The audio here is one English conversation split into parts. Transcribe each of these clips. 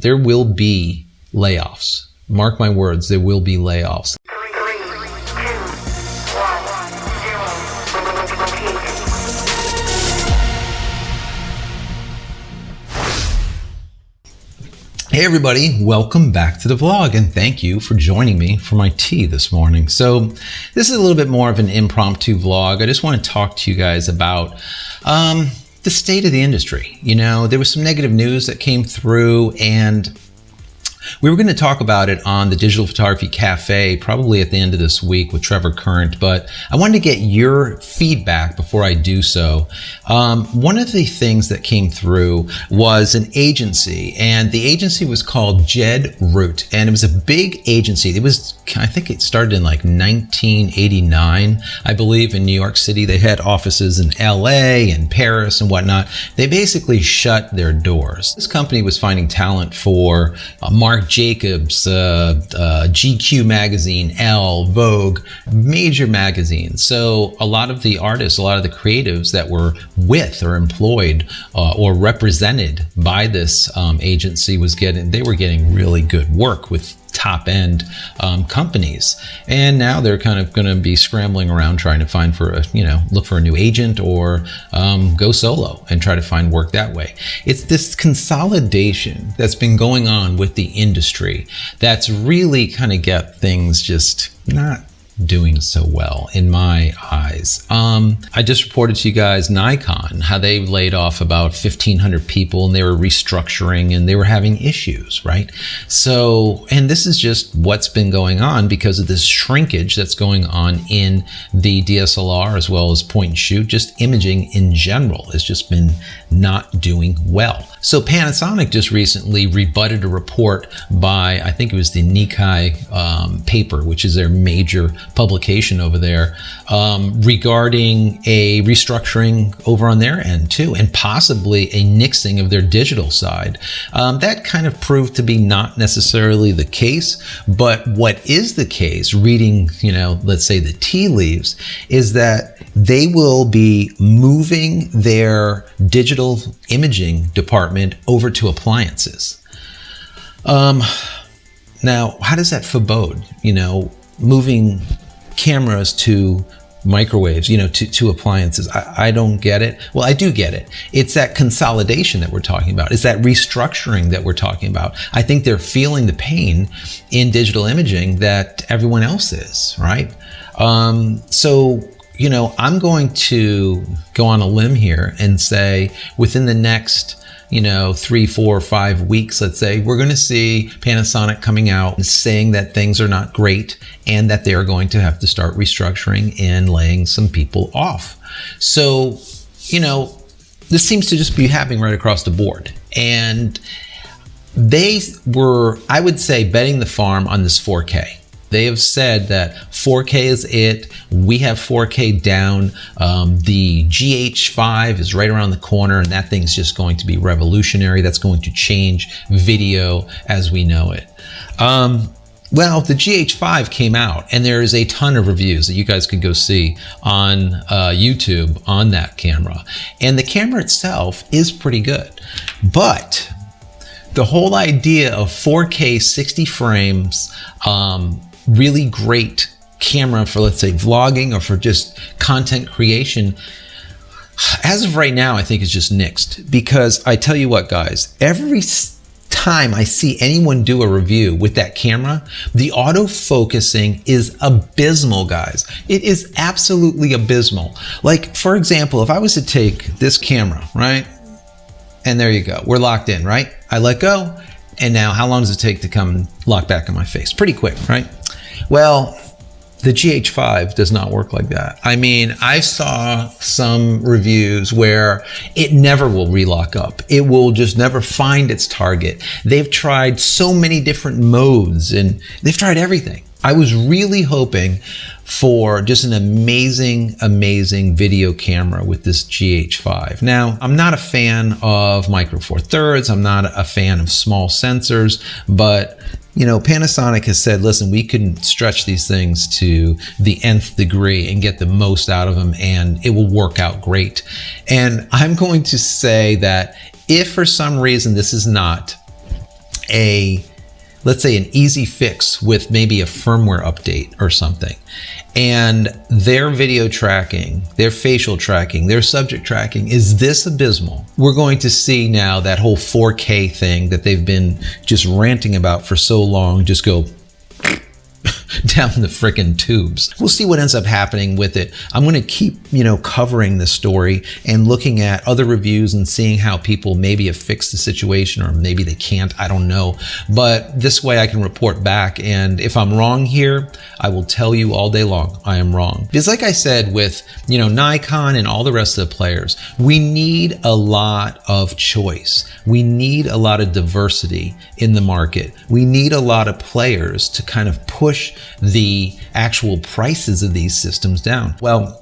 there will be layoffs. Mark my words, there will be layoffs. Hey everybody, welcome back to the vlog and thank you for joining me for my tea this morning. So this is a little bit more of an impromptu vlog. I just want to talk to you guys about the state of the industry. You know, there was some negative news that came through and we were going to talk about it on the Digital Photography Cafe probably at the end of this week with Trevor Current, but I wanted to get your feedback before I do so. One of the things that came through was an agency, and the agency was called JED ROOT, and it was a big agency. It was, I think it started in like 1989, I believe, in New York City. They had offices in LA and Paris and whatnot. They basically shut their doors. This company was finding talent for Marc Jacobs, GQ magazine, Elle, Vogue, major magazines. So a lot of the artists, a lot of the creatives that were with or employed or represented by this agency they were getting really good work with top-end companies, and now they're kind of going to be scrambling around trying to find look for a new agent or go solo and try to find work that way. It's this consolidation that's been going on with the industry that's really kind of got things just not doing so well in my eyes. I just reported to you guys Nikon, how they laid off about 1,500 people and they were restructuring and they were having issues, right? So, and this is just what's been going on because of this shrinkage that's going on in the DSLR as well as point and shoot. Just imaging in general has just been not doing well. So Panasonic just recently rebutted a report by, I think it was the Nikkei paper, which is their major publication over there, regarding a restructuring over on their end too, and possibly a nixing of their digital side. That kind of proved to be not necessarily the case, but what is the case, reading, let's say the tea leaves, is that they will be moving their digital imaging department over to appliances. Now, how does that forebode, moving cameras to microwaves, to appliances? I don't get it. Well, I do get it. It's that consolidation that we're talking about. It's that restructuring that we're talking about. I think they're feeling the pain in digital imaging that everyone else is, right? So, I'm going to go on a limb here and say within the next 3, 4, 5 weeks, let's say, we're going to see Panasonic coming out and saying that things are not great and that they're going to have to start restructuring and laying some people off. So, this seems to just be happening right across the board. And they were, I would say, betting the farm on this 4K. They have said that 4K is it. We have 4K down. The GH5 is right around the corner, and that thing's just going to be revolutionary. That's going to change video as we know it. Well, the GH5 came out, and there is a ton of reviews that you guys could go see on YouTube on that camera. And the camera itself is pretty good. But the whole idea of 4K 60 frames, really great camera for, let's say, vlogging or for just content creation, as of right now, I think is just nixed. Because I tell you what, guys, every time I see anyone do a review with that camera, the autofocusing is abysmal, guys. It is absolutely abysmal. Like, for example, if I was to take this camera, right? And there you go. We're locked in, right? I let go. And now how long does it take to come and lock back in my face? Pretty quick, right? Well, the GH5 does not work like that. I mean, I saw some reviews where it never will relock up. It will just never find its target. They've tried so many different modes and they've tried everything. I was really hoping for just an amazing, amazing video camera with this GH5. Now, I'm not a fan of micro four thirds. I'm not a fan of small sensors, but you know, Panasonic has said, listen, we can stretch these things to the nth degree and get the most out of them, and it will work out great. And I'm going to say that if for some reason this is not let's say an easy fix with maybe a firmware update or something, and their video tracking, their facial tracking, their subject tracking is this abysmal, we're going to see now that whole 4K thing that they've been just ranting about for so long just go down the frickin' tubes. We'll see what ends up happening with it. I'm going to keep, covering this story and looking at other reviews and seeing how people maybe have fixed the situation, or maybe they can't. I don't know. But this way I can report back. And if I'm wrong here, I will tell you all day long I am wrong. Because like I said, with, Nikon and all the rest of the players, we need a lot of choice. We need a lot of diversity in the market. We need a lot of players to kind of push the actual prices of these systems down. Well,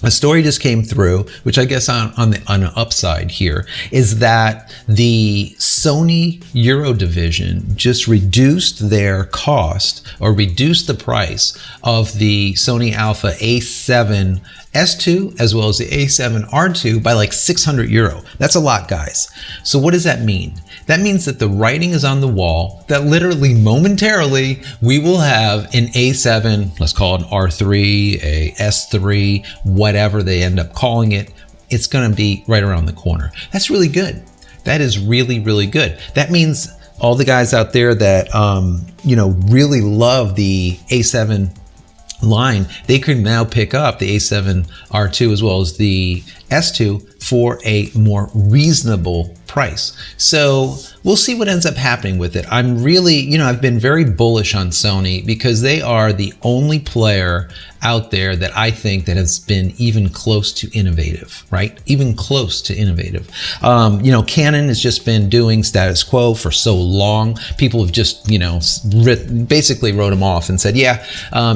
a story just came through, which I guess on the upside here, is that the Sony Euro division just reduced their cost, or reduced the price of the Sony Alpha A7 S2 as well as the A7 R2 by like 600 euro. That's a lot, guys. So what does that mean? That means that the writing is on the wall, that literally momentarily we will have an A7, let's call it an R3, a S3, whatever they end up calling it. It's going to be right around the corner. That's really good. That is really, really good. That means all the guys out there that, really love the A7 line, they can now pick up the A7 R2 as well as the S2 for a more reasonable price. So we'll see what ends up happening with it. I'm really, I've been very bullish on Sony because they are the only player out there that I think that has been even close to innovative, right? Even close to innovative. Canon has just been doing status quo for so long. People have just, basically wrote them off and said, yeah,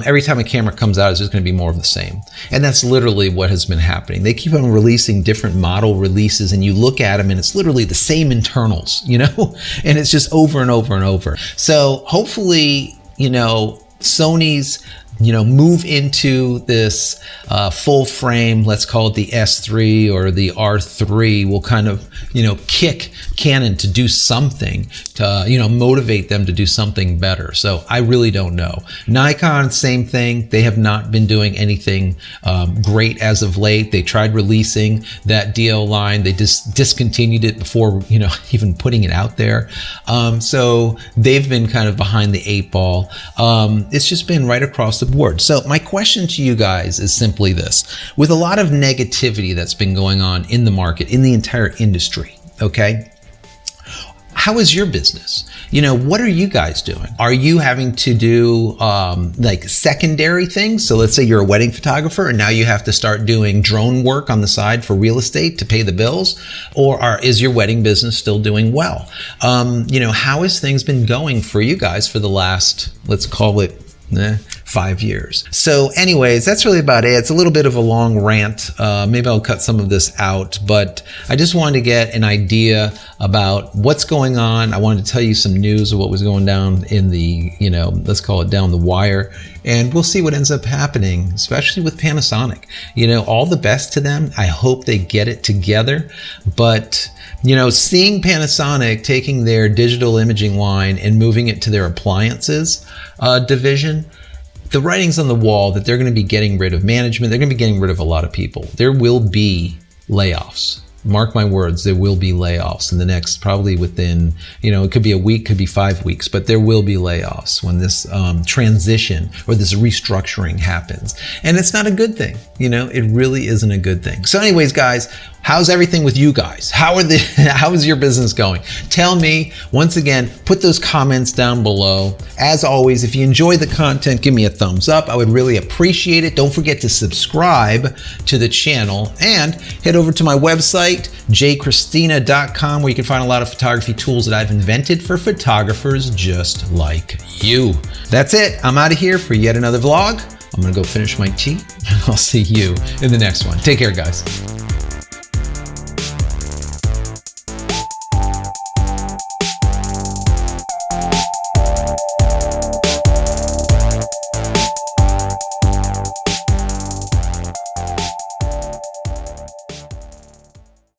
every time a camera comes out, it's just going to be more of the same. And that's literally what has been happening. They keep on releasing different model releases, and you look at them and it's literally the same internals, and it's just over and over and over. So hopefully, Sony's move into this full frame, let's call it the S3 or the R3, will kind of, kick Canon to do something to, motivate them to do something better. So I really don't know. Nikon, same thing. They have not been doing anything great as of late. They tried releasing that DL line. They just discontinued it before, even putting it out there. So they've been kind of behind the 8 ball. It's just been right across the board. So my question to you guys is simply this. With a lot of negativity that's been going on in the market, in the entire industry, okay? How is your business? What are you guys doing? Are you having to do like secondary things? So let's say you're a wedding photographer and now you have to start doing drone work on the side for real estate to pay the bills? Or is your wedding business still doing well? How has things been going for you guys for the last, let's call it, 5 years. So anyways, that's really about it. It's a little bit of a long rant. Maybe I'll cut some of this out, but I just wanted to get an idea about what's going on. I wanted to tell you some news of what was going down in the, let's call it down the wire. And we'll see what ends up happening, especially with Panasonic. All the best to them. I hope they get it together. But, seeing Panasonic taking their digital imaging line and moving it to their appliances division, the writing's on the wall that they're going to be getting rid of management. They're going to be getting rid of a lot of people. There will be layoffs. Mark my words, there will be layoffs in the next, probably within, it could be a week, could be 5 weeks, but there will be layoffs when this transition or this restructuring happens. And it's not a good thing. It really isn't a good thing. So anyways, guys, how's everything with you guys? How is your business going? Tell me. Once again, put those comments down below. As always, if you enjoy the content, give me a thumbs up. I would really appreciate it. Don't forget to subscribe to the channel and head over to my website, JCristina.com, where you can find a lot of photography tools that I've invented for photographers just like you. That's it. I'm out of here for yet another vlog. I'm gonna go finish my tea and I'll see you in the next one. Take care, guys.